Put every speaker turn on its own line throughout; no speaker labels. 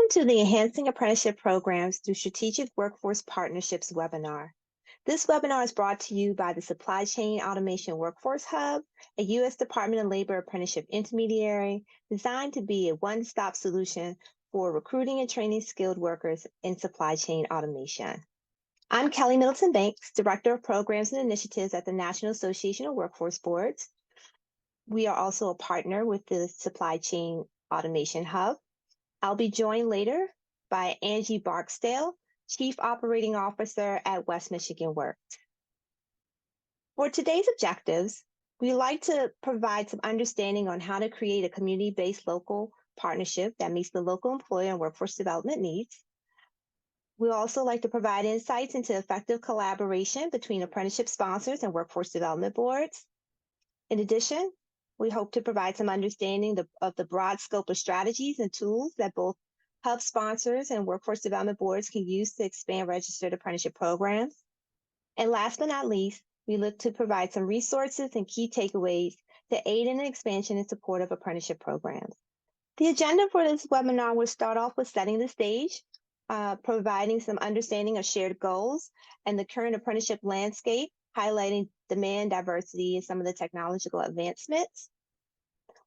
Welcome to the Enhancing Apprenticeship Programs through Strategic Workforce Partnerships webinar. This webinar is brought to you by the Supply Chain Automation Workforce Hub, a U.S. Department of Labor apprenticeship intermediary designed to be a one-stop solution for recruiting and training skilled workers in supply chain automation. I'm Kelly Middleton Banks, Director of Programs and Initiatives at the National Association of Workforce Boards. We are also a partner with the Supply Chain Automation Hub. I'll be joined later by Angie Barksdale, Chief Operating Officer at West Michigan Works. For today's objectives, we'd like to provide some understanding on how to create a community-based local partnership that meets the local employer and workforce development needs. We'd also like to provide insights into effective collaboration between apprenticeship sponsors and workforce development boards. In addition, we hope to provide some understanding of the broad scope of strategies and tools that both hub sponsors and workforce development boards can use to expand registered apprenticeship programs. And last but not least, we look to provide some resources and key takeaways to aid in the expansion and support of apprenticeship programs. The agenda for this webinar will start off with setting the stage, providing some understanding of shared goals and the current apprenticeship landscape, highlighting demand, diversity, and some of the technological advancements.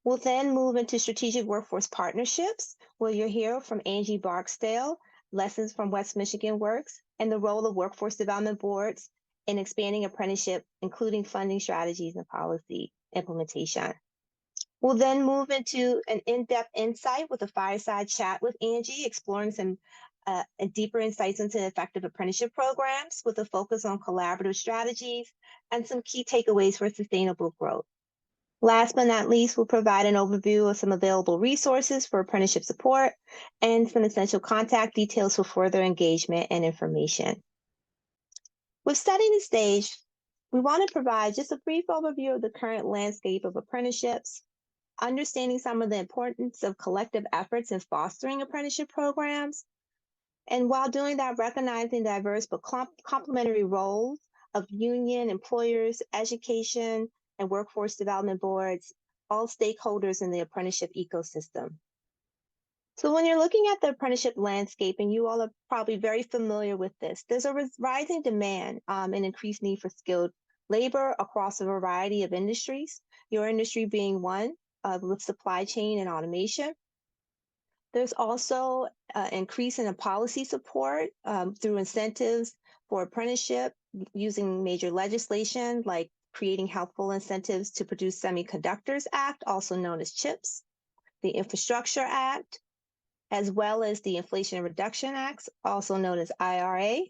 We'll then move into strategic workforce partnerships, where you'll hear from Angie Barksdale, lessons from West Michigan Works, and the role of workforce development boards in expanding apprenticeship, including funding strategies and policy implementation. We'll then move into an in-depth insight with a fireside chat with Angie, exploring some deeper insights into effective apprenticeship programs with a focus on collaborative strategies and some key takeaways for sustainable growth. Last but not least, we'll provide an overview of some available resources for apprenticeship support and some essential contact details for further engagement and information. With setting the stage, we want to provide just a brief overview of the current landscape of apprenticeships, understanding some of the importance of collective efforts in fostering apprenticeship programs, and while doing that, recognizing diverse but complementary roles of union, employers, education, and workforce development boards, all stakeholders in the apprenticeship ecosystem. So when you're looking at the apprenticeship landscape, and you all are probably very familiar with this, there's a rising demand and increased need for skilled labor across a variety of industries, your industry being one with supply chain and automation. There's also an increase in the policy support through incentives for apprenticeship using major legislation like creating helpful incentives to produce Semiconductors Act, also known as CHIPS, the Infrastructure Act, as well as the Inflation Reduction Act, also known as IRA,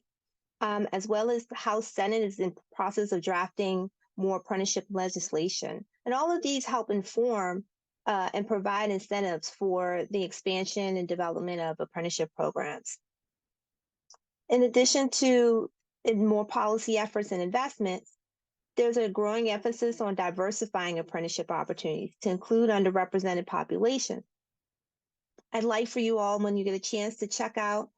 as well as the House Senate is in the process of drafting more apprenticeship legislation. And all of these help inform and provide incentives for the expansion and development of apprenticeship programs. In addition to more policy efforts and investments, there's a growing emphasis on diversifying apprenticeship opportunities to include underrepresented populations. I'd like for you all, when you get a chance, to check out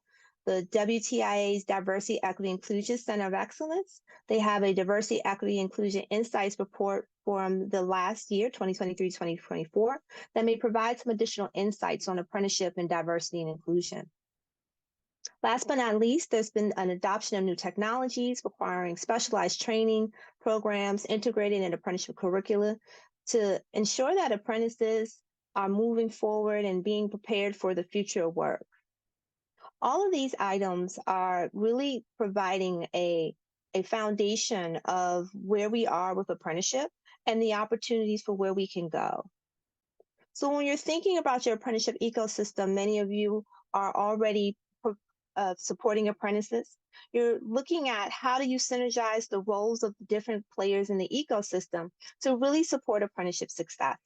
the WTIA's Diversity, Equity, Inclusion Center of Excellence. They have a Diversity, Equity, Inclusion Insights report from the last year, 2023-2024, that may provide some additional insights on apprenticeship and diversity and inclusion. Last but not least, there's been an adoption of new technologies requiring specialized training programs integrated in apprenticeship curricula to ensure that apprentices are moving forward and being prepared for the future of work. All of these items are really providing a foundation of where we are with apprenticeship and the opportunities for where we can go. So when you're thinking about your apprenticeship ecosystem, many of you are already supporting apprentices. You're looking at how do you synergize the roles of the different players in the ecosystem to really support apprenticeship success.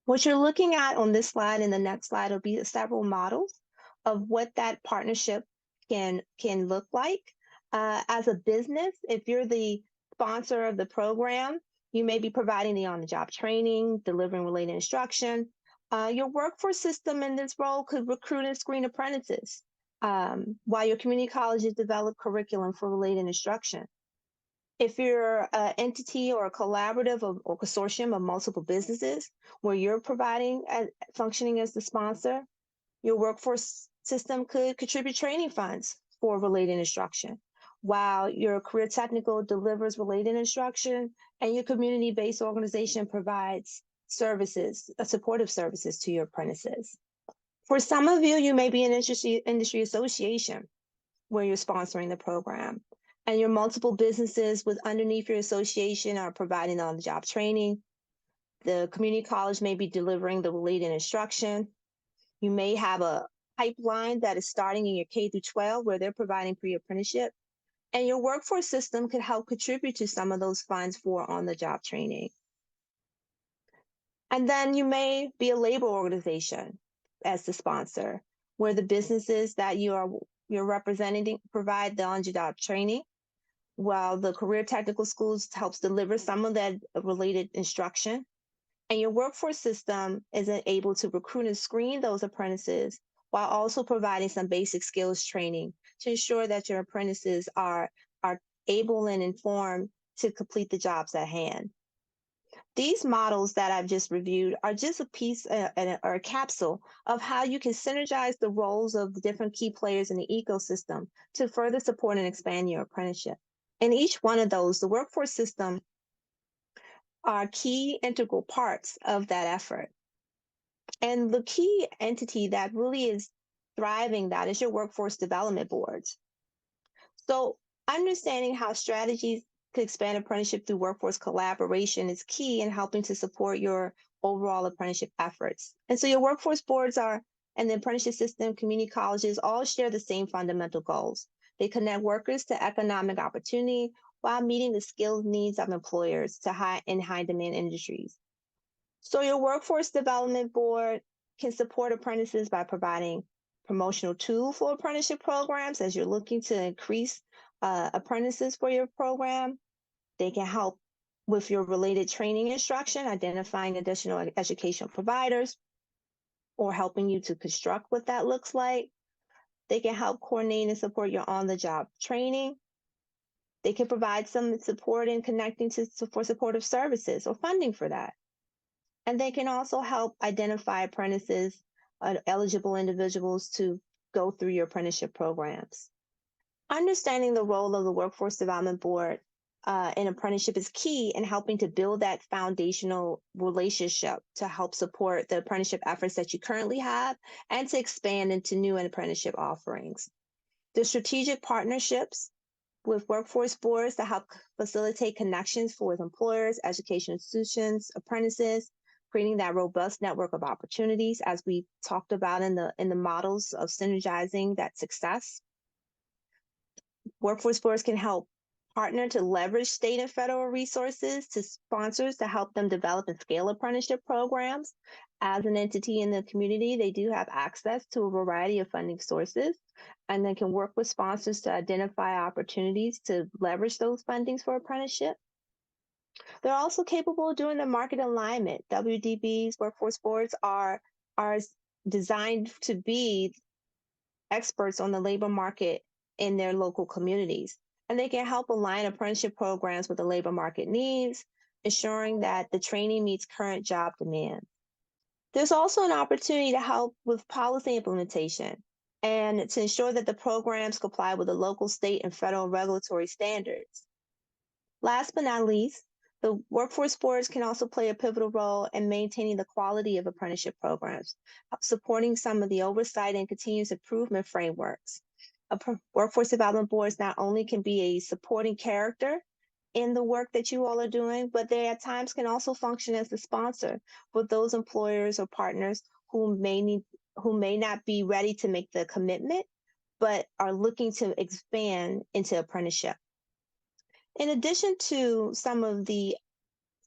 What you're looking at on this slide and the next slide will be several models of what that partnership can look like. As a business, if you're the sponsor of the program, you may be providing the on-the-job training, delivering related instruction. Your workforce system in this role could recruit and screen apprentices, while your community colleges develop curriculum for related instruction. If you're an entity or a collaborative or consortium of multiple businesses where you're providing, functioning as the sponsor, your workforce system could contribute training funds for related instruction, while your career technical delivers related instruction and your community-based organization provides services, supportive services to your apprentices. For some of you, you may be an industry association where you're sponsoring the program, and your multiple businesses with underneath your association are providing on-the-job training. The community college may be delivering the related instruction. You may have a pipeline that is starting in your K through 12 where they're providing pre-apprenticeship, and your workforce system could help contribute to some of those funds for on-the-job training. And then you may be a labor organization as the sponsor, where the businesses that you're representing provide the on-the-job training, while the career technical schools helps deliver some of that related instruction. And your workforce system is able to recruit and screen those apprentices while also providing some basic skills training to ensure that your apprentices are able and informed to complete the jobs at hand. These models that I've just reviewed are just a piece or a capsule of how you can synergize the roles of the different key players in the ecosystem to further support and expand your apprenticeship. In each one of those, the workforce system are key integral parts of that effort. And the key entity that really is thriving that is your workforce development boards. So understanding how strategies to expand apprenticeship through workforce collaboration is key in helping to support your overall apprenticeship efforts. And so your workforce boards and the apprenticeship system, community colleges all share the same fundamental goals. They connect workers to economic opportunity while meeting the skills needs of employers in high demand industries. So your workforce development board can support apprentices by providing promotional tools for apprenticeship programs as you're looking to increase apprentices for your program. They can help with your related training instruction, identifying additional educational providers, or helping you to construct what that looks like. They can help coordinate and support your on-the-job training. They can provide some support in connecting for supportive services or funding for that. And they can also help identify apprentices, eligible individuals to go through your apprenticeship programs. Understanding the role of the Workforce Development Board in apprenticeship is key in helping to build that foundational relationship to help support the apprenticeship efforts that you currently have and to expand into new apprenticeship offerings. The strategic partnerships with workforce boards to help facilitate connections with employers, education institutions, apprentices, creating that robust network of opportunities as we talked about in the models of synergizing that success. Workforce boards can help partner to leverage state and federal resources to sponsors to help them develop and scale apprenticeship programs. As an entity in the community, they do have access to a variety of funding sources, and they can work with sponsors to identify opportunities to leverage those fundings for apprenticeship. They're also capable of doing the market alignment. WDB's workforce boards are designed to be experts on the labor market in their local communities. And they can help align apprenticeship programs with the labor market needs, ensuring that the training meets current job demand. There's also an opportunity to help with policy implementation and to ensure that the programs comply with the local, state, and federal regulatory standards. Last but not least, the workforce boards can also play a pivotal role in maintaining the quality of apprenticeship programs, supporting some of the oversight and continuous improvement frameworks. Workforce development boards not only can be a supporting character in the work that you all are doing, but they at times can also function as the sponsor for those employers or partners who may not be ready to make the commitment, but are looking to expand into apprenticeship. In addition to some of the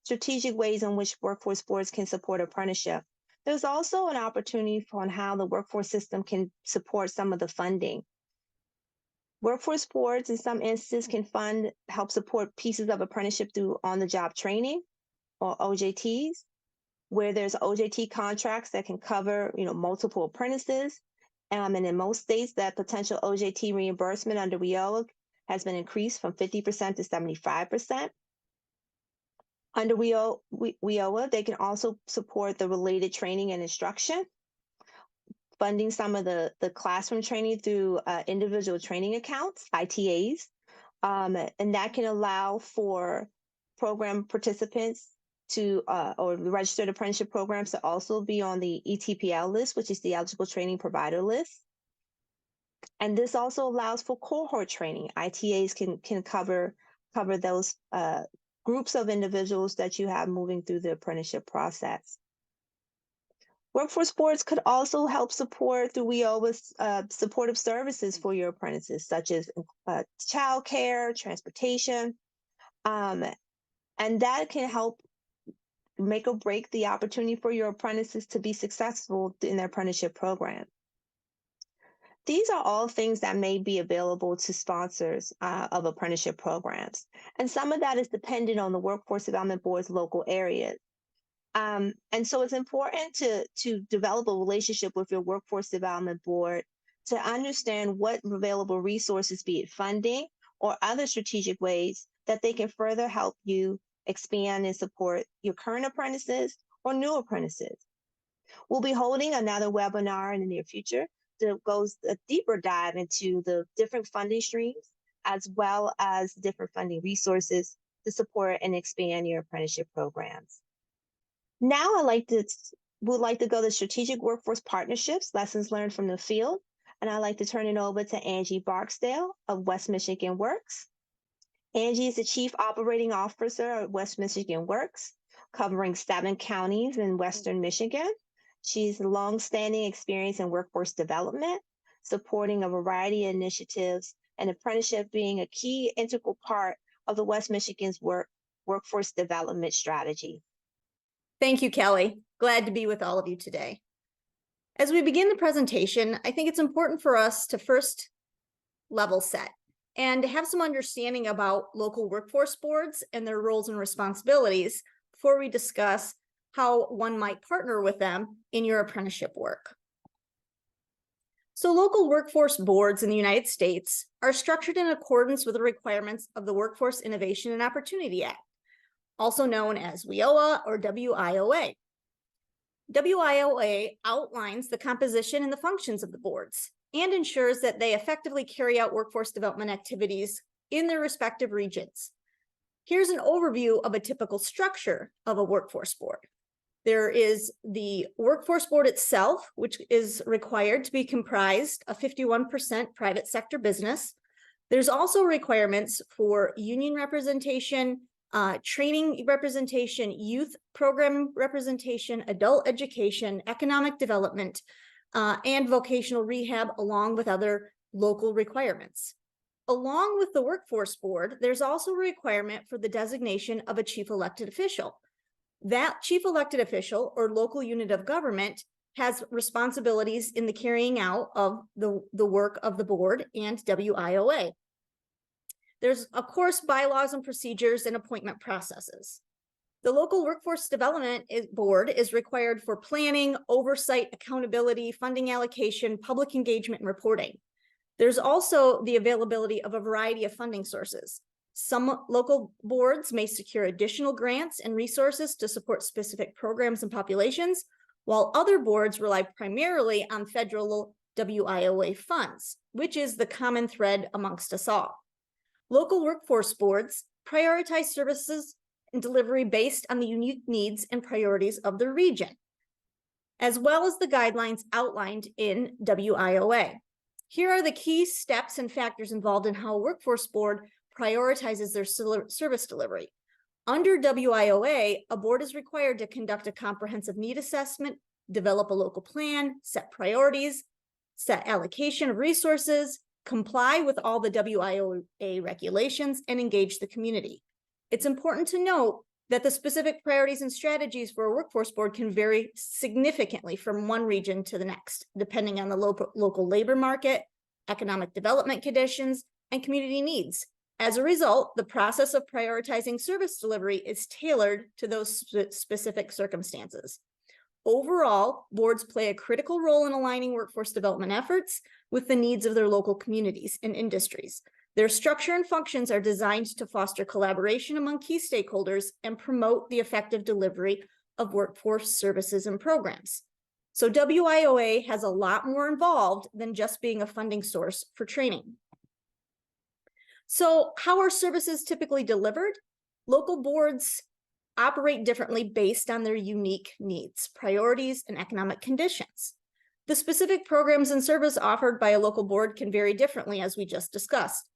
strategic ways in which workforce boards can support apprenticeship, there's also an opportunity on how the workforce system can support some of the funding. Workforce boards in some instances can help support pieces of apprenticeship through on-the-job training or OJTs, where there's OJT contracts that can cover, multiple apprentices. And in most states, that potential OJT reimbursement under WIOA has been increased from 50% to 75%. Under WIOA, they can also support the related training and instruction funding some of the classroom training through individual training accounts, ITAs, and that can allow for program participants to or registered apprenticeship programs to also be on the ETPL list, which is the eligible training provider list. And this also allows for cohort training. ITAs can cover those groups of individuals that you have moving through the apprenticeship process. Workforce boards could also help support through WIOA's supportive services for your apprentices, such as childcare, transportation, and that can help make or break the opportunity for your apprentices to be successful in their apprenticeship program. These are all things that may be available to sponsors of apprenticeship programs. And some of that is dependent on the Workforce Development Board's local areas. And so it's important to develop a relationship with your Workforce Development Board to understand what available resources, be it funding or other strategic ways that they can further help you expand and support your current apprentices or new apprentices. We'll be holding another webinar in the near future that goes a deeper dive into the different funding streams, as well as different funding resources to support and expand your apprenticeship programs. Now would like to go to strategic workforce partnerships, lessons learned from the field. And I'd like to turn it over to Angie Barksdale of West Michigan Works. Angie is the Chief Operating Officer of West Michigan Works, covering 7 counties in Western Michigan. She's a longstanding experience in workforce development, supporting a variety of initiatives, and apprenticeship being a key integral part of the West Michigan's workforce development strategy.
Thank you, Kelly. Glad to be with all of you today. As we begin the presentation, I think it's important for us to first level set and have some understanding about local workforce boards and their roles and responsibilities before we discuss how one might partner with them in your apprenticeship work. So local workforce boards in the United States are structured in accordance with the requirements of the Workforce Innovation and Opportunity Act, also known as WIOA or WIOA. WIOA outlines the composition and the functions of the boards and ensures that they effectively carry out workforce development activities in their respective regions. Here's an overview of a typical structure of a workforce board. There is the workforce board itself, which is required to be comprised of 51% private sector business. There's also requirements for union representation, training representation, youth program representation, adult education, economic development, and vocational rehab, along with other local requirements. Along with the workforce board, there's also a requirement for the designation of a chief elected official. That chief elected official or local unit of government has responsibilities in the carrying out of the work of the board and WIOA. There's, of course, bylaws and procedures and appointment processes. The local workforce development board is required for planning, oversight, accountability, funding allocation, public engagement, and reporting. There's also the availability of a variety of funding sources. Some local boards may secure additional grants and resources to support specific programs and populations, while other boards rely primarily on federal WIOA funds, which is the common thread amongst us all. Local workforce boards prioritize services and delivery based on the unique needs and priorities of the region, as well as the guidelines outlined in WIOA. Here are the key steps and factors involved in how a workforce board prioritizes their service delivery. Under WIOA, a board is required to conduct a comprehensive need assessment, develop a local plan, set priorities, set allocation of resources, comply with all the WIOA regulations, and engage the community. It's important to note that the specific priorities and strategies for a workforce board can vary significantly from one region to the next, depending on the local labor market, economic development conditions, and community needs. As a result, the process of prioritizing service delivery is tailored to those specific circumstances. Overall, boards play a critical role in aligning workforce development efforts with the needs of their local communities and industries. Their structure and functions are designed to foster collaboration among key stakeholders and promote the effective delivery of workforce services and programs. So WIOA has a lot more involved than just being a funding source for training. So how are services typically delivered? Local boards operate differently based on their unique needs, priorities, and economic conditions. The specific programs and service offered by a local board can vary differently, as we just discussed.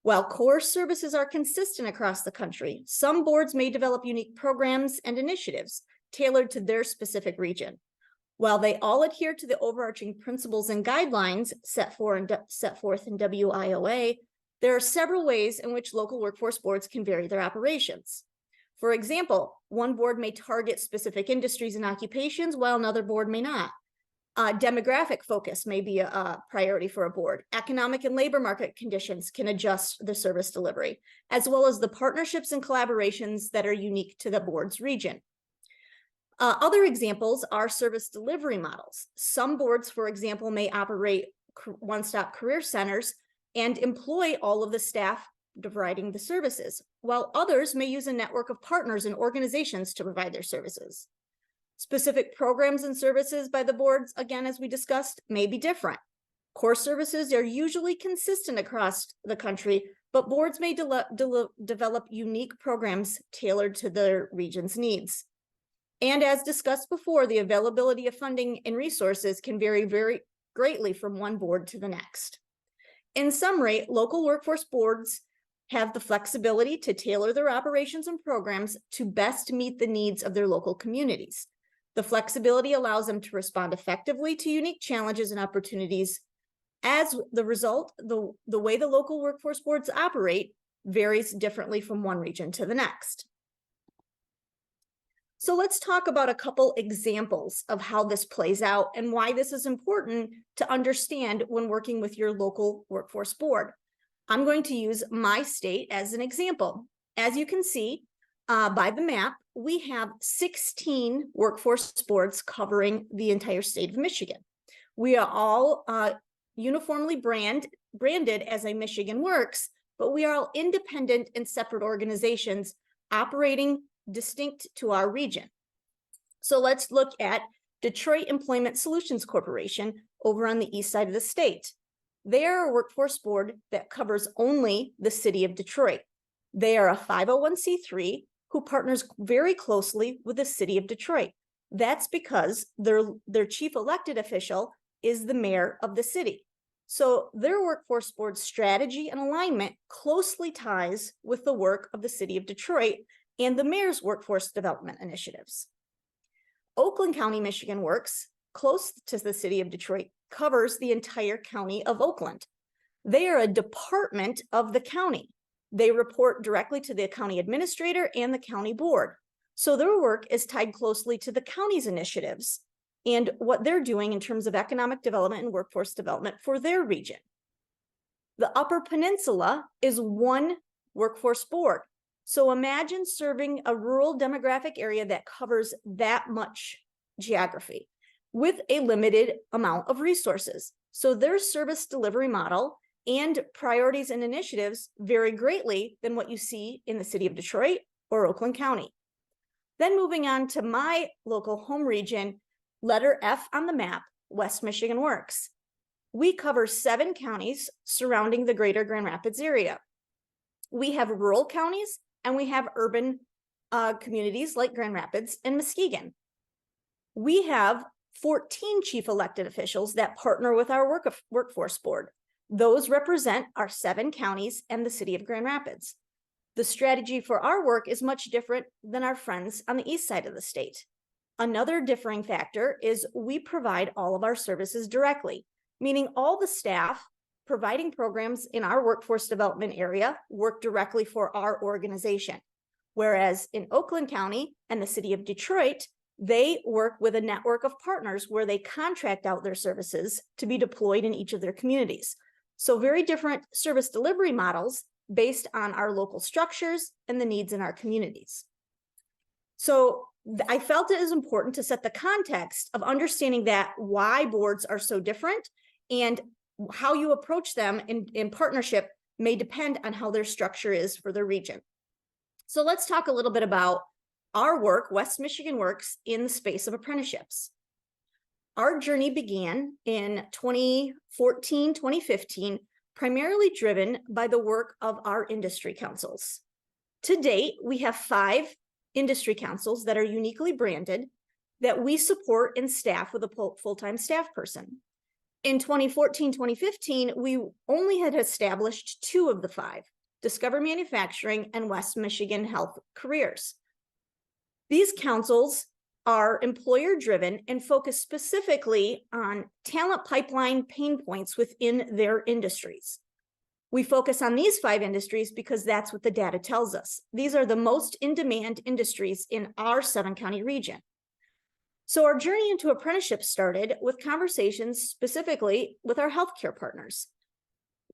While core services are consistent across the country, some boards may develop unique programs and initiatives tailored to their specific region. While they all adhere to the overarching principles and guidelines set forth in WIOA, there are several ways in which local workforce boards can vary their operations. For example, one board may target specific industries and occupations, while another board may not. Demographic focus may be a priority for a board. Economic and labor market conditions can adjust the service delivery, as well as the partnerships and collaborations that are unique to the board's region. Other examples are service delivery models. Some boards, for example, may operate one-stop career centers and employ all of the staff providing the services, while others may use a network of partners and organizations to provide their services. Specific programs and services by the boards, again, as we discussed, may be different. Core services are usually consistent across the country, but boards may develop unique programs tailored to their region's needs. And as discussed before, the availability of funding and resources can vary very greatly from one board to the next. In summary, local workforce boards have the flexibility to tailor their operations and programs to best meet the needs of their local communities. The flexibility allows them to respond effectively to unique challenges and opportunities. As the result, the way the local workforce boards operate varies differently from one region to the next. So let's talk about a couple examples of how this plays out and why this is important to understand when working with your local workforce board. I'm going to use my state as an example. As you can see by the map, we have 16 workforce boards covering the entire state of Michigan. We are all uniformly branded as a Michigan Works, but we are all independent and separate organizations operating distinct to our region. So let's look at Detroit Employment Solutions Corporation over on the east side of the state. They are a workforce board that covers only the city of Detroit. They are a 501c3 who partners very closely with the city of Detroit. That's because their chief elected official is the mayor of the city. So their workforce board strategy and alignment closely ties with the work of the city of Detroit and the mayor's workforce development initiatives. Oakland County, Michigan Works, close to the city of Detroit, covers the entire county of Oakland. They are a department of the county. They report directly to the county administrator and the county board. So their work is tied closely to the county's initiatives and what they're doing in terms of economic development and workforce development for their region. The Upper Peninsula is one workforce board. So imagine serving a rural demographic area that covers that much geography with a limited amount of resources. So their service delivery model and priorities and initiatives vary greatly than what you see in the city of Detroit or Oakland County. Then moving on to my local home region, letter F on the map, West Michigan Works. We cover 7 counties surrounding the greater Grand Rapids area. We have rural counties and we have urban communities like Grand Rapids and Muskegon. We have 14 chief elected officials that partner with our workforce board. Those represent our 7 counties and the city of Grand Rapids. The strategy for our work is much different than our friends on the east side of the state. Another differing factor is we provide all of our services directly, meaning all the staff providing programs in our workforce development area work directly for our organization. Whereas in Oakland County and the city of Detroit, they work with a network of partners where they contract out their services to be deployed in each of their communities. So very different service delivery models based on our local structures and the needs in our communities. So I felt it is important to set the context of understanding that why boards are so different and how you approach them in partnership may depend on how their structure is for their region. So let's talk a little bit about our work, West Michigan Works, in the space of apprenticeships. Our journey began in 2014, 2015, primarily driven by the work of our industry councils. To date, we have 5 industry councils that are uniquely branded that we support and staff with a full-time staff person. In 2014, 2015, we only had established 2 of the 5, Discover Manufacturing and West Michigan Health Careers. These councils are employer-driven and focus specifically on talent pipeline pain points within their industries. We focus on these 5 industries because that's what the data tells us. These are the most in-demand industries in our 7-county region. So our journey into apprenticeships started with conversations specifically with our healthcare partners.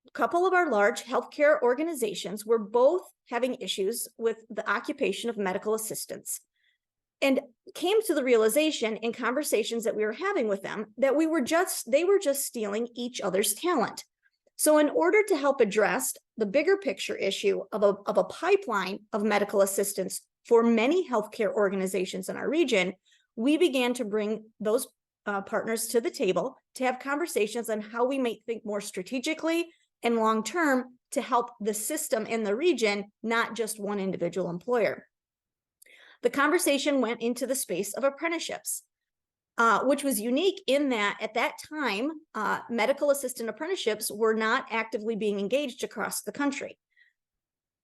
A couple of our large healthcare organizations were both having issues with the occupation of medical assistants, and came to the realization in conversations that we were having with them that they were just stealing each other's talent. So in order to help address the bigger picture issue of a pipeline of medical assistants for many healthcare organizations in our region, we began to bring those partners to the table to have conversations on how we may think more strategically and long-term to help the system in the region, not just one individual employer. The conversation went into the space of apprenticeships, which was unique in that at that time, medical assistant apprenticeships were not actively being engaged across the country.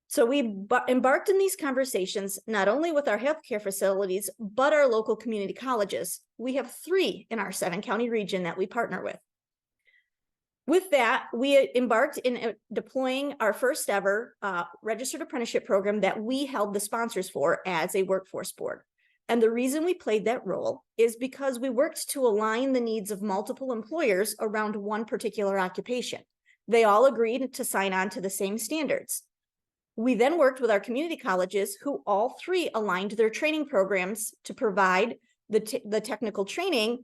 So we embarked in these conversations, not only with our healthcare facilities, but our local community colleges. We have 3 in our 7-county region that we partner with. With that, we embarked in deploying our first ever registered apprenticeship program that we held the sponsors for as a workforce board. And the reason we played that role is because we worked to align the needs of multiple employers around one particular occupation. They all agreed to sign on to the same standards. We then worked with our community colleges, who all 3 aligned their training programs to provide the technical training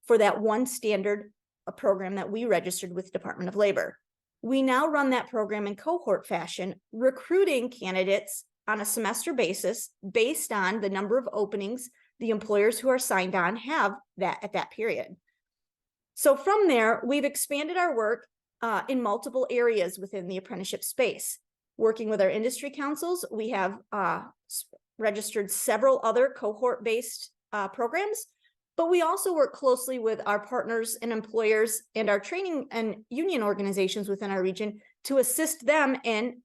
for that one standard program that we registered with the Department of Labor. We now run that program in cohort fashion, recruiting candidates on a semester basis based on the number of openings the employers who are signed on have at that period. So from there, we've expanded our work in multiple areas within the apprenticeship space. Working with our industry councils, we have registered several other cohort-based programs, but we also work closely with our partners and employers and our training and union organizations within our region to assist them in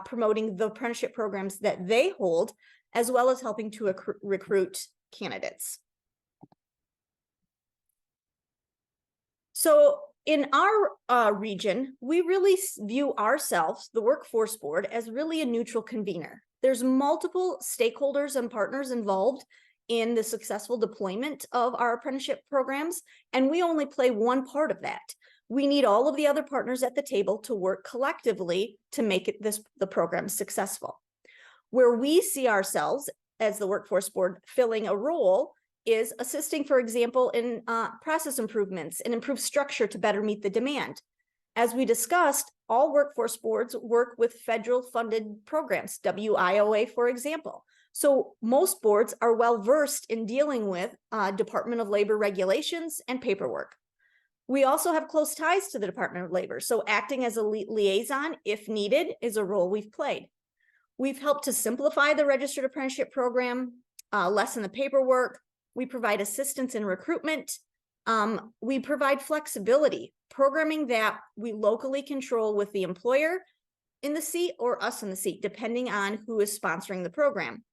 promoting the apprenticeship programs that they hold, as well as helping to recruit candidates. So in our region, we really view ourselves, the workforce board, as really a neutral convener. There's multiple stakeholders and partners involved in the successful deployment of our apprenticeship programs, and we only play one part of that. We need all of the other partners at the table to work collectively to make the program successful. Where we see ourselves as the workforce board filling a role is assisting, for example, in process improvements and improved structure to better meet the demand. As we discussed, all workforce boards work with federal funded programs, WIOA, for example. So most boards are well versed in dealing with Department of Labor regulations and paperwork. We also have close ties to the Department of Labor, so acting as a liaison, if needed, is a role we've played. We've helped to simplify the registered apprenticeship program, lessen the paperwork. We provide assistance in recruitment. We provide flexibility, programming that we locally control with the employer in the seat or us in the seat, depending on who is sponsoring the program.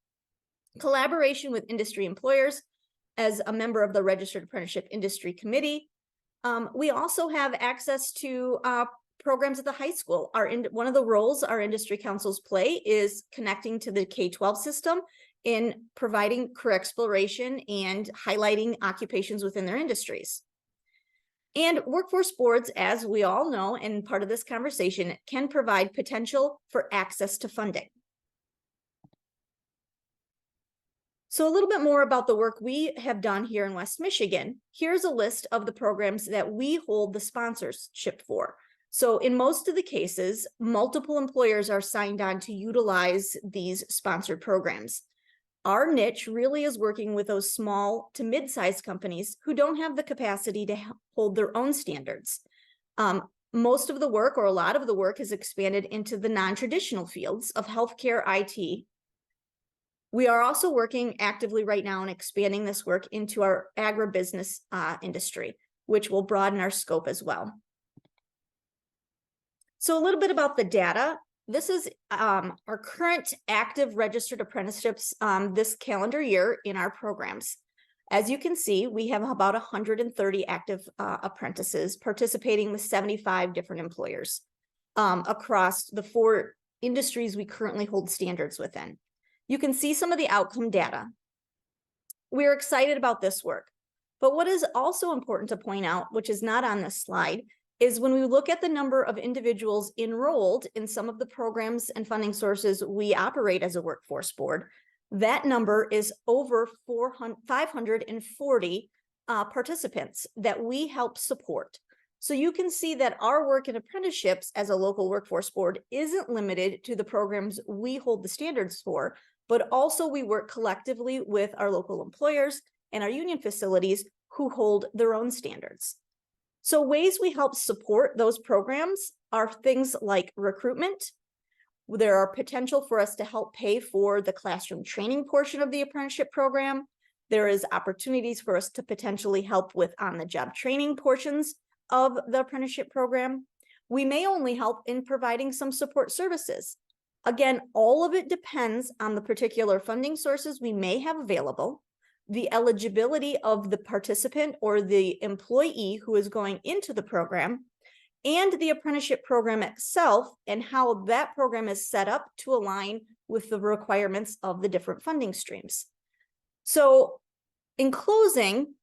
Collaboration with industry employers as a member of the Registered Apprenticeship Industry Committee. We also have access to programs at the high school. One of the roles our industry councils play is connecting to the K-12 system in providing career exploration and highlighting occupations within their industries. And workforce boards, as we all know, and part of this conversation, can provide potential for access to funding. So a little bit more about the work we have done here in West Michigan. Here's a list of the programs that we hold the sponsorship for. So in most of the cases, multiple employers are signed on to utilize these sponsored programs. Our niche really is working with those small to mid-sized companies who don't have the capacity to hold their own standards. Most of the work, or a lot of the work, is expanded into the non-traditional fields of healthcare, IT. We are also working actively right now on expanding this work into our agribusiness industry, which will broaden our scope as well. So a little bit about the data. This is our current active registered apprenticeships this calendar year in our programs. As you can see, we have about 130 active apprentices participating with 75 different employers across the 4 industries we currently hold standards within. You can see some of the outcome data. We're excited about this work, but what is also important to point out, which is not on this slide, is when we look at the number of individuals enrolled in some of the programs and funding sources we operate as a workforce board, that number is over 540 participants that we help support. So you can see that our work in apprenticeships as a local workforce board isn't limited to the programs we hold the standards for, but also we work collectively with our local employers and our union facilities who hold their own standards. So ways we help support those programs are things like recruitment. There are potential for us to help pay for the classroom training portion of the apprenticeship program. There is opportunities for us to potentially help with on-the-job training portions of the apprenticeship program. We may only help in providing some support services. Again, all of it depends on the particular funding sources we may have available, the eligibility of the participant or the employee who is going into the program, and the apprenticeship program itself and how that program is set up to align with the requirements of the different funding streams. So in closing,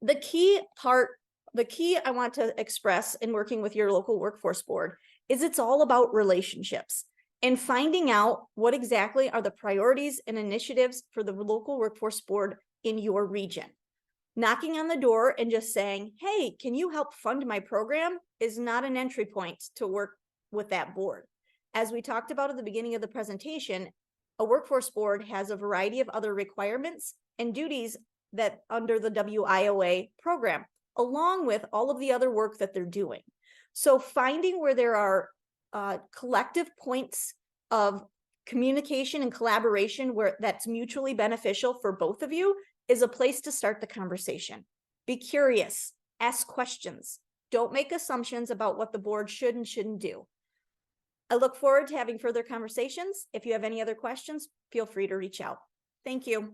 the key I want to express in working with your local workforce board is it's all about relationships and finding out what exactly are the priorities and initiatives for the local workforce board in your region. Knocking on the door and just saying, hey, can you help fund my program, is not an entry point to work with that board. As we talked about at the beginning of the presentation, a workforce board has a variety of other requirements and duties that under the WIOA program, along with all of the other work that they're doing. So finding where there are collective points of communication and collaboration where that's mutually beneficial for both of you is a place to start the conversation. Be curious, ask questions. Don't make assumptions about what the board should and shouldn't do. I look forward to having further conversations. If you have any other questions, feel free to reach out. Thank you.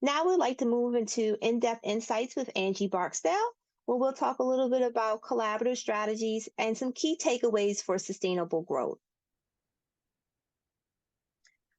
Now we'd like to move into in-depth insights with Angie Barksdale, where we'll talk a little bit about collaborative strategies and some key takeaways for sustainable growth.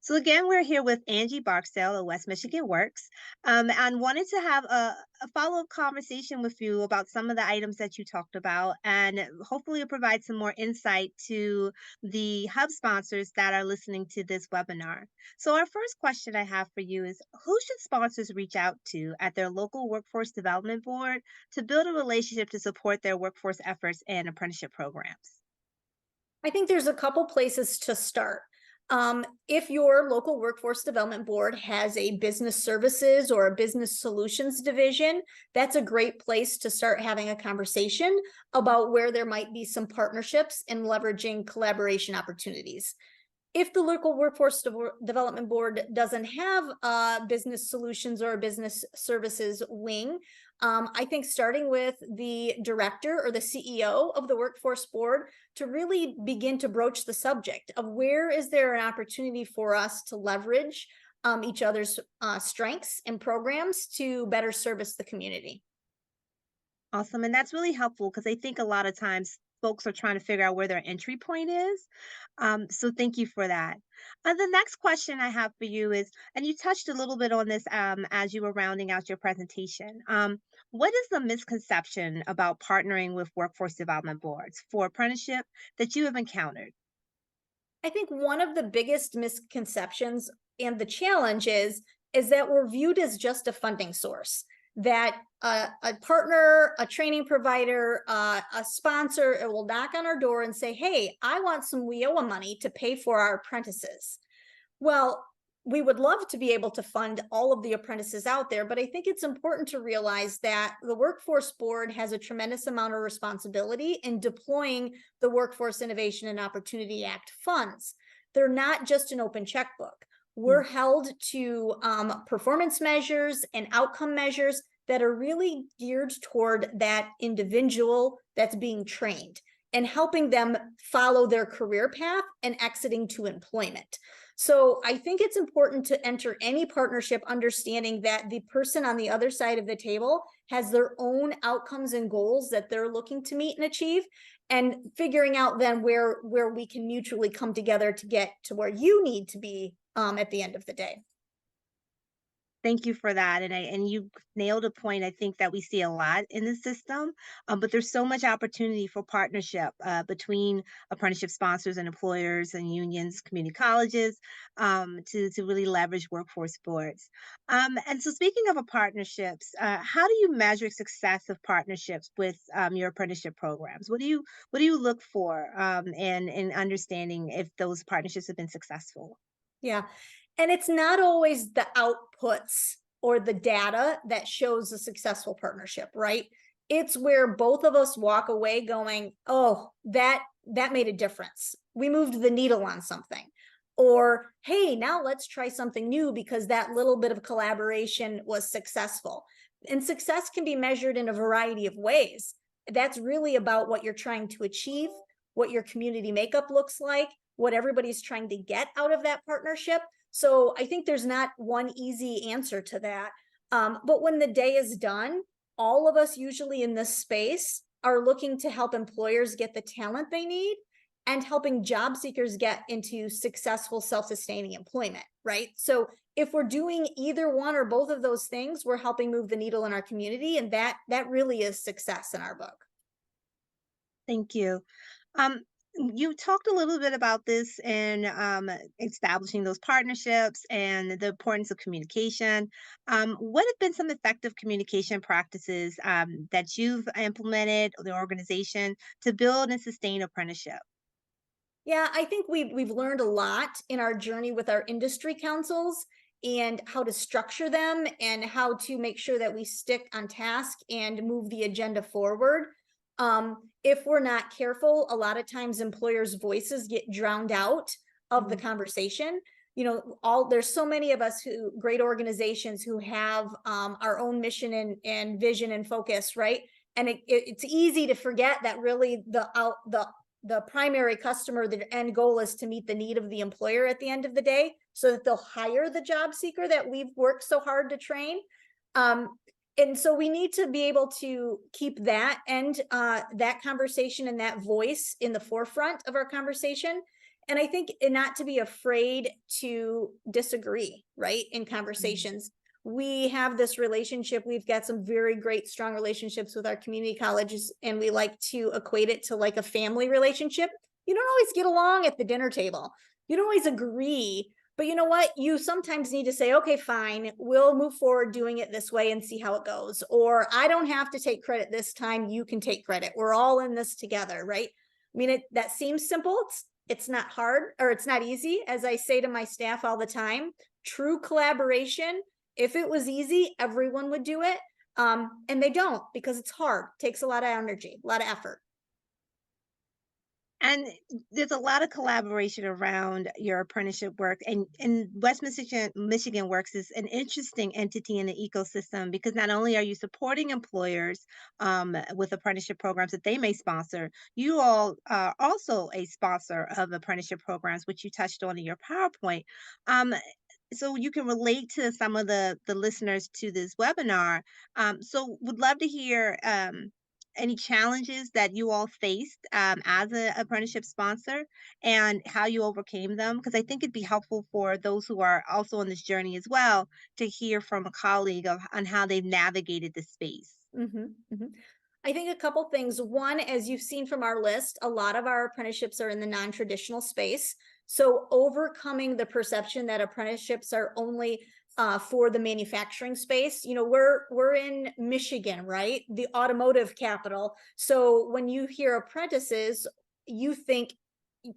So again, we're here with Angie Barksdale of West Michigan Works, and wanted to have a follow-up conversation with you about some of the items that you talked about, and hopefully provide some more insight to the hub sponsors that are listening to this webinar. So our first question I have for you is, who should sponsors reach out to at their local workforce development board to build a relationship to support their workforce efforts and apprenticeship programs?
I think there's a couple places to start. If your local workforce development board has a business services or a business solutions division, that's a great place to start having a conversation about where there might be some partnerships and leveraging collaboration opportunities. If the local workforce development board doesn't have a business solutions or a business services wing, I think starting with the director or the CEO of the workforce board to really begin to broach the subject of where is there an opportunity for us to leverage each other's strengths and programs to better service the community.
Awesome. And that's really helpful because I think a lot of times folks are trying to figure out where their entry point is. So thank you for that. The next question I have for you is, and you touched a little bit on this as you were rounding out your presentation. What is the misconception about partnering with workforce development boards for apprenticeship that you have encountered?
I think one of the biggest misconceptions and the challenge is that we're viewed as just a funding source, that a partner, a training provider, a sponsor, it will knock on our door and say, hey, I want some WIOA money to pay for our apprentices. Well, we would love to be able to fund all of the apprentices out there, but I think it's important to realize that the Workforce Board has a tremendous amount of responsibility in deploying the Workforce Innovation and Opportunity Act funds. They're not just an open checkbook. We're held to performance measures and outcome measures that are really geared toward that individual that's being trained and helping them follow their career path and exiting to employment. So I think it's important to enter any partnership understanding that the person on the other side of the table has their own outcomes and goals that they're looking to meet and achieve, and figuring out then where we can mutually come together to get to where you need to be at the end of the day.
Thank you for that, and you nailed a point I think that we see a lot in the system, but there's so much opportunity for partnership between apprenticeship sponsors and employers and unions, community colleges, to really leverage workforce boards. And so, speaking of partnerships, how do you measure success of partnerships with your apprenticeship programs? What do you look for in understanding if those partnerships have been successful?
Yeah. And it's not always the outputs or the data that shows a successful partnership, right? It's where both of us walk away going, "Oh, that made a difference. We moved the needle on something." Or, "Hey, now let's try something new because that little bit of collaboration was successful." And success can be measured in a variety of ways. That's really about what you're trying to achieve, what your community makeup looks like, what everybody's trying to get out of that partnership. So I think there's not one easy answer to that. But when the day is done, all of us usually in this space are looking to help employers get the talent they need and helping job seekers get into successful self-sustaining employment, right? So if we're doing either one or both of those things, we're helping move the needle in our community, and that really is success in our book.
Thank you. Um, you talked a little bit about this in establishing those partnerships and the importance of communication. What have been some effective communication practices that you've implemented, or the organization, to build and sustain apprenticeship?
Yeah, I think we've learned a lot in our journey with our industry councils and how to structure them and how to make sure that we stick on task and move the agenda forward. If we're not careful, a lot of times employers' voices get drowned out of the
Mhm.
conversation. You know, all there's so many of us who great organizations who have our own mission and vision and focus, right? And it's easy to forget that really the primary customer, the end goal is to meet the need of the employer at the end of the day so that they'll hire the job seeker that we've worked so hard to train. Um, and so we need to be able to keep that and that conversation and that voice in the forefront of our conversation. And I think not to be afraid to disagree, right? In
Mhm.
conversations, we have this relationship. We've got some very great, strong relationships with our community colleges, and we like to equate it to like a family relationship. You don't always get along at the dinner table, you don't always agree, but you know what? You sometimes need to say, "Okay, fine, we'll move forward doing it this way and see how it goes." Or, "I don't have to take credit this time. You can take credit. We're all in this together," right? I mean, that seems simple. It's not hard, or it's not easy. As I say to my staff all the time, true collaboration, if it was easy, everyone would do it. And they don't, because it's hard. It takes a lot of energy, a lot of effort.
And there's a lot of collaboration around your apprenticeship work, and West Michigan Works is an interesting entity in the ecosystem because not only are you supporting employers with apprenticeship programs that they may sponsor, you all are also a sponsor of apprenticeship programs, which you touched on in your PowerPoint. Um, so you can relate to some of the listeners to this webinar. So would love to hear any challenges that you all faced as an apprenticeship sponsor and how you overcame them, because I think it'd be helpful for those who are also on this journey as well to hear from a colleague on how they've navigated this space.
Mhm, mhm. I think a couple things. One, as you've seen from our list, a lot of our apprenticeships are in the non-traditional space. So overcoming the perception that apprenticeships are only for the manufacturing space. You know, we're in Michigan, right? The automotive capital. So when you hear apprentices, you think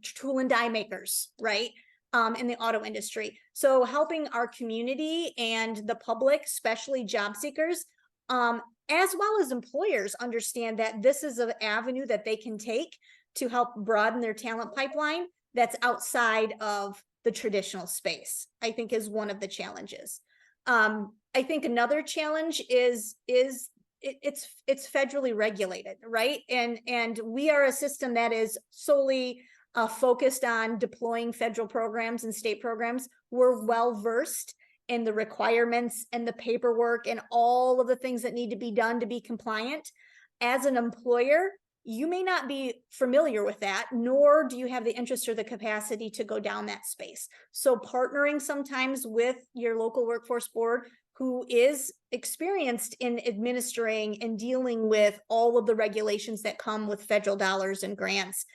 tool and die makers, right? in the auto industry. So helping our community and the public, especially job seekers, as well as employers, understand that this is an avenue that they can take to help broaden their talent pipeline that's outside of the traditional space, I think is one of the challenges. I think another challenge is it's federally regulated, right? And we are a system that is solely focused on deploying federal programs and state programs. We're well versed in the requirements and the paperwork and all of the things that need to be done to be compliant. As an employer, you may not be familiar with that, nor do you have the interest or the capacity to go down that space. So partnering sometimes with your local workforce board who is experienced in administering and dealing with all of the regulations that come with federal dollars and grants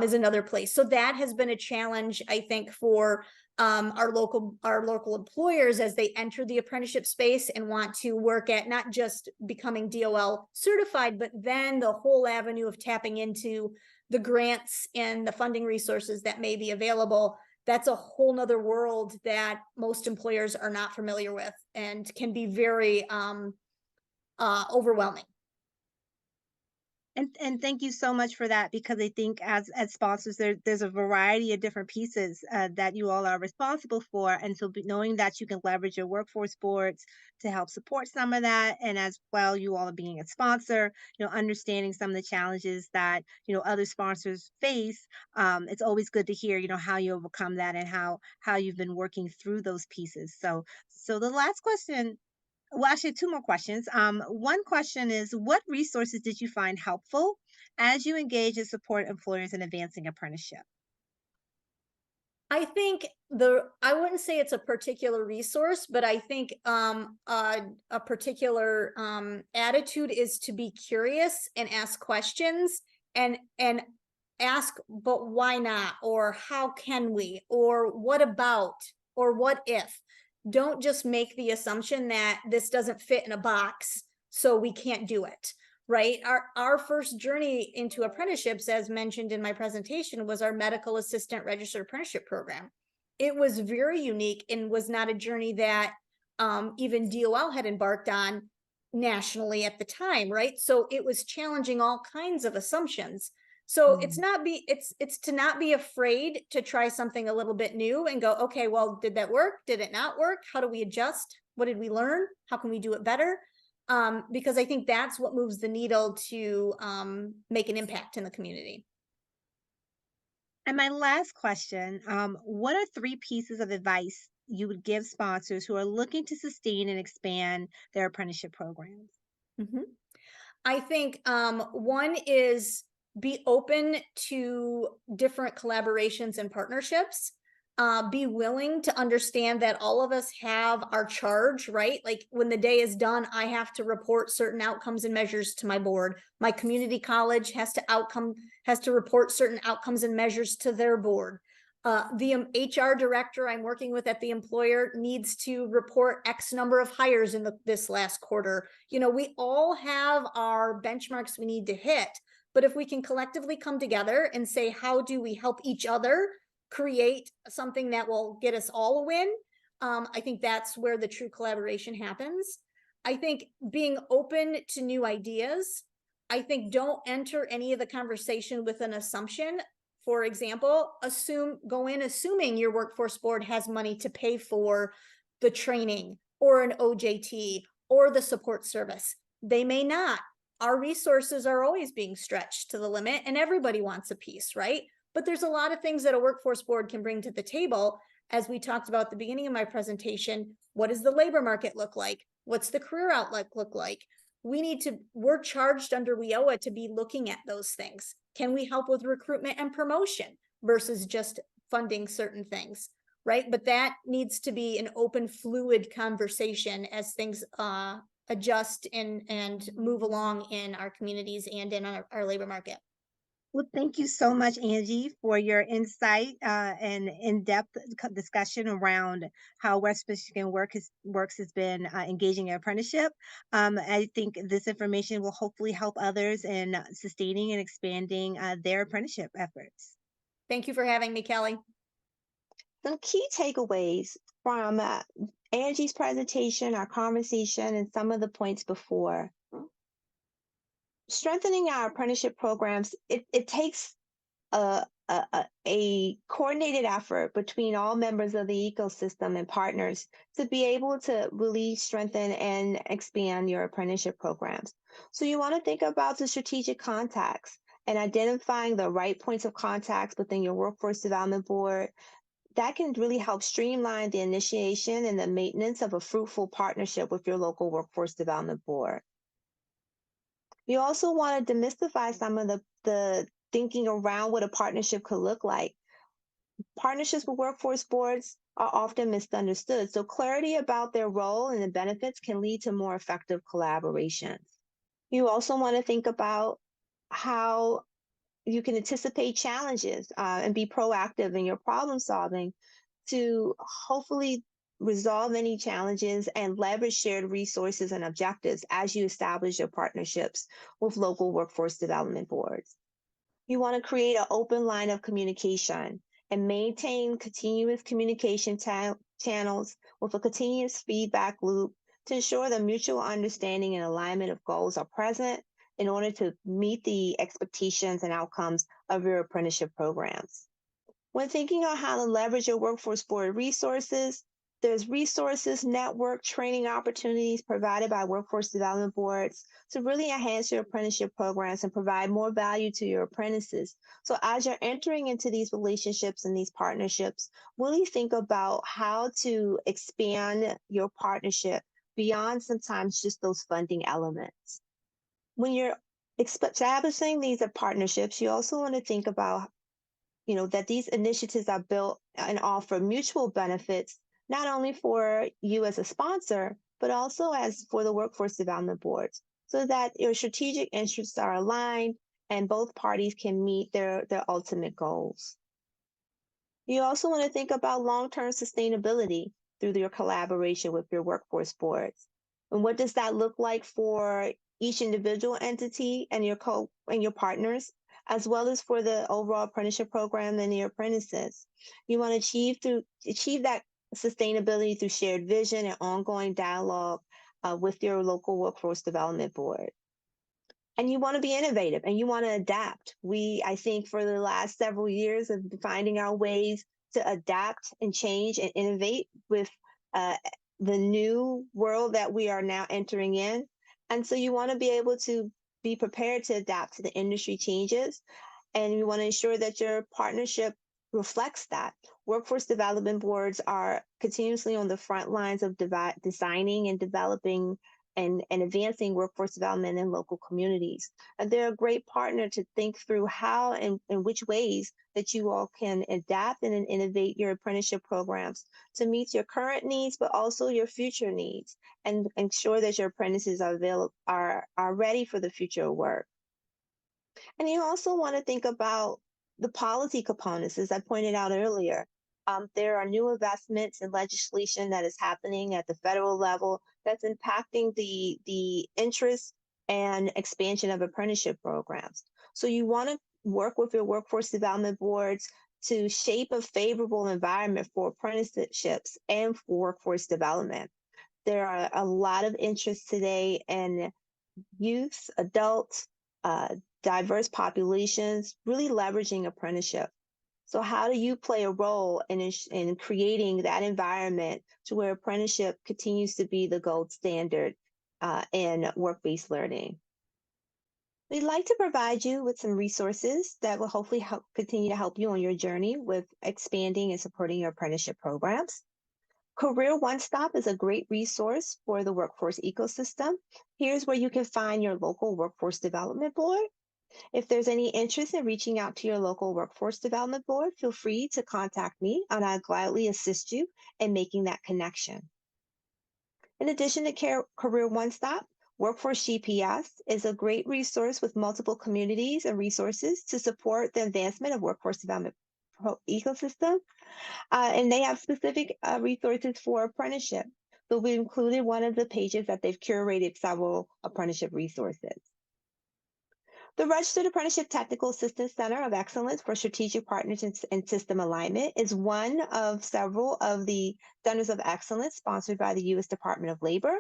is another place. So that has been a challenge, I think, for our local employers as they enter the apprenticeship space and want to work at not just becoming DOL certified, but then the whole avenue of tapping into the grants and the funding resources that may be available. That's a whole nother world that most employers are not familiar with and can be very overwhelming.
And thank you so much for that, because I think as sponsors there's a variety of different pieces that you all are responsible for, and so knowing that you can leverage your workforce boards to help support some of that, and as well you all being a sponsor, understanding some of the challenges that other sponsors face. It's always good to hear how you overcome that and how you've been working through those pieces. So the last question, well, actually, two more questions. One question is, what resources did you find helpful as you engage and support employers in advancing apprenticeship?
I think I wouldn't say it's a particular resource, but I think a particular attitude is to be curious and ask questions and ask, but why not? Or how can we? Or what about? Or what if? Don't just make the assumption that this doesn't fit in a box, so we can't do it. Right. Our first journey into apprenticeships, as mentioned in my presentation, was our medical assistant registered apprenticeship program. It was very unique and was not a journey that even DOL had embarked on nationally at the time, right? So it was challenging all kinds of assumptions. So
Mm.
it's to not be afraid to try something a little bit new and go, okay, well, did that work? Did it not work? How do we adjust? What did we learn? How can we do it better? Because I think that's what moves the needle to make an impact in the community.
And my last question, what are three pieces of advice you would give sponsors who are looking to sustain and expand their apprenticeship programs?
Mhm. I think one is be open to different collaborations and partnerships. Be willing to understand that all of us have our charge, right? Like when the day is done, I have to report certain outcomes and measures to my board. My community college has to report certain outcomes and measures to their board. The HR director I'm working with at the employer needs to report X number of hires in this last quarter. We all have our benchmarks we need to hit, but if we can collectively come together and say, how do we help each other create something that will get us all a win? I think that's where the true collaboration happens. I think being open to new ideas. I think don't enter any of the conversation with an assumption. For example, go in assuming your workforce board has money to pay for the training or an OJT or the support service. They may not. Our resources are always being stretched to the limit and everybody wants a piece, right? But there's a lot of things that a workforce board can bring to the table. As we talked about at the beginning of my presentation, what does the labor market look like? What's the career outlook look like? We're charged under WIOA to be looking at those things. Can we help with recruitment and promotion versus just funding certain things, right? But that needs to be an open, fluid conversation as things adjust and move along in our communities and in our labor market.
Well, thank you so much, Angie, for your insight and in-depth discussion around how West Michigan Works has been engaging in apprenticeship. I think this information will hopefully help others in sustaining and expanding their apprenticeship efforts.
Thank you for having me, Kelly.
Some key takeaways from Angie's presentation, our conversation, and some of the points before. Strengthening our apprenticeship programs, it takes a coordinated effort between all members of the ecosystem and partners to be able to really strengthen and expand your apprenticeship programs. So you want to think about the strategic contacts and identifying the right points of contacts within your workforce development board. That can really help streamline the initiation and the maintenance of a fruitful partnership with your local workforce development board. You also want to demystify some of the thinking around what a partnership could look like. Partnerships with workforce boards are often misunderstood, so clarity about their role and the benefits can lead to more effective collaborations. You also want to think about how you can anticipate challenges and be proactive in your problem solving to hopefully resolve any challenges and leverage shared resources and objectives as you establish your partnerships with local workforce development boards. You want to create an open line of communication and maintain continuous communication channels with a continuous feedback loop to ensure the mutual understanding and alignment of goals are present in order to meet the expectations and outcomes of your apprenticeship programs. When thinking on how to leverage your workforce board resources, there's resources, network, training opportunities provided by workforce development boards to really enhance your apprenticeship programs and provide more value to your apprentices. So as you're entering into these relationships and these partnerships, really think about how to expand your partnership beyond sometimes just those funding elements. When you're establishing these partnerships, you also want to think about that these initiatives are built and offer mutual benefits, not only for you as a sponsor, but also as for the workforce development boards, so that your strategic interests are aligned and both parties can meet their ultimate goals. You also want to think about long-term sustainability through your collaboration with your workforce boards. And what does that look like for each individual entity and your partners, as well as for the overall apprenticeship program and your apprentices? You want to achieve that sustainability through shared vision and ongoing dialogue with your local workforce development board. And you want to be innovative and you want to adapt. I think, for the last several years of finding our ways to adapt and change and innovate with the new world that we are now entering in. And so you want to be able to be prepared to adapt to the industry changes. And you want to ensure that your partnership reflects that. Workforce development boards are continuously on the front lines of designing and developing and advancing workforce development in local communities. And they're a great partner to think through how and in which ways that you all can adapt and innovate your apprenticeship programs to meet your current needs, but also your future needs, and ensure that your apprentices are ready for the future of work. And you also want to think about the policy components, as I pointed out earlier. There are new investments and legislation that is happening at the federal level that's impacting the interest and expansion of apprenticeship programs. So you want to work with your workforce development boards to shape a favorable environment for apprenticeships and for workforce development. There are a lot of interest today in youth, adults, diverse populations, really leveraging apprenticeship. So how do you play a role in creating that environment to where apprenticeship continues to be the gold standard in work-based learning? We'd like to provide you with some resources that will hopefully continue to help you on your journey with expanding and supporting your apprenticeship programs. Career One Stop is a great resource for the workforce ecosystem. Here's where you can find your local workforce development board. If there's any interest in reaching out to your local workforce development board, feel free to contact me and I'll gladly assist you in making that connection. In addition to Career One Stop, Workforce GPS is a great resource with multiple communities and resources to support the advancement of workforce development ecosystem. And they have specific resources for apprenticeship. So we included one of the pages that they've curated several apprenticeship resources. The Registered Apprenticeship Technical Assistance Center of Excellence for Strategic Partnerships and System Alignment is one of several of the centers of excellence sponsored by the U.S. Department of Labor.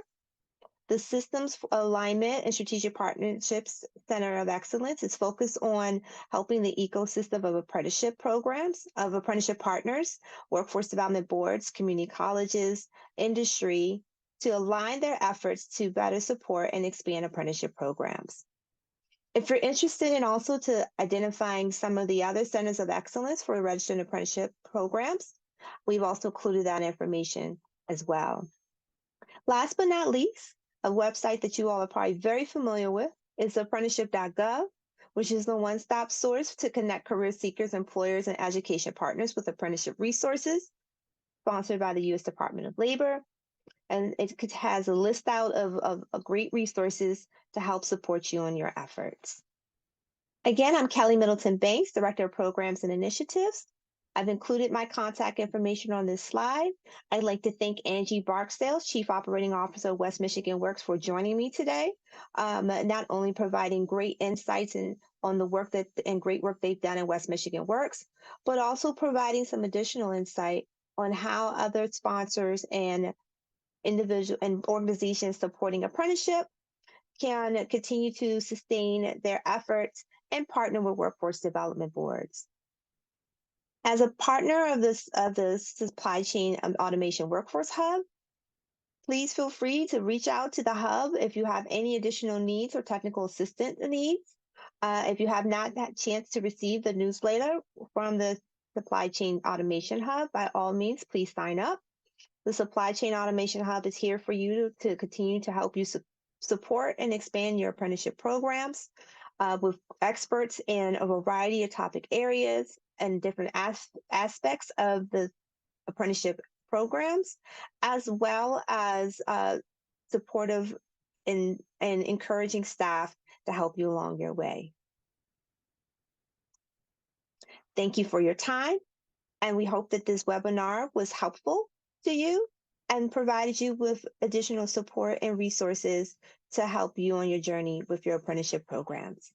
The Systems Alignment and Strategic Partnerships Center of Excellence is focused on helping the ecosystem of apprenticeship programs, of apprenticeship partners, workforce development boards, community colleges, industry, to align their efforts to better support and expand apprenticeship programs. If you're interested in also to identifying some of the other centers of excellence for registered apprenticeship programs, we've also included that information as well. Last but not least, a website that you all are probably very familiar with is apprenticeship.gov, which is the one-stop source to connect career seekers, employers, and education partners with apprenticeship resources, sponsored by the U.S. Department of Labor. And it has a list out of great resources to help support you in your efforts. Again, I'm Kelly Middleton Banks, Director of Programs and Initiatives. I've included my contact information on this slide. I'd like to thank Angie Barksdale, Chief Operating Officer of West Michigan Works, for joining me today, not only providing great insights on the work and great work they've done in West Michigan Works, but also providing some additional insight on how other sponsors and individual and organizations supporting apprenticeship can continue to sustain their efforts and partner with workforce development boards. As a partner of the Supply Chain Automation Workforce Hub, please feel free to reach out to the Hub if you have any additional needs or technical assistance needs. If you have not had a chance to receive the newsletter from the Supply Chain Automation Hub, by all means, please sign up. The Supply Chain Automation Hub is here for you to continue to help you support and expand your apprenticeship programs with experts in a variety of topic areas and different aspects of the apprenticeship programs, as well as supportive and encouraging staff to help you along your way. Thank you for your time, and we hope that this webinar was helpful to you and provided you with additional support and resources to help you on your journey with your apprenticeship programs.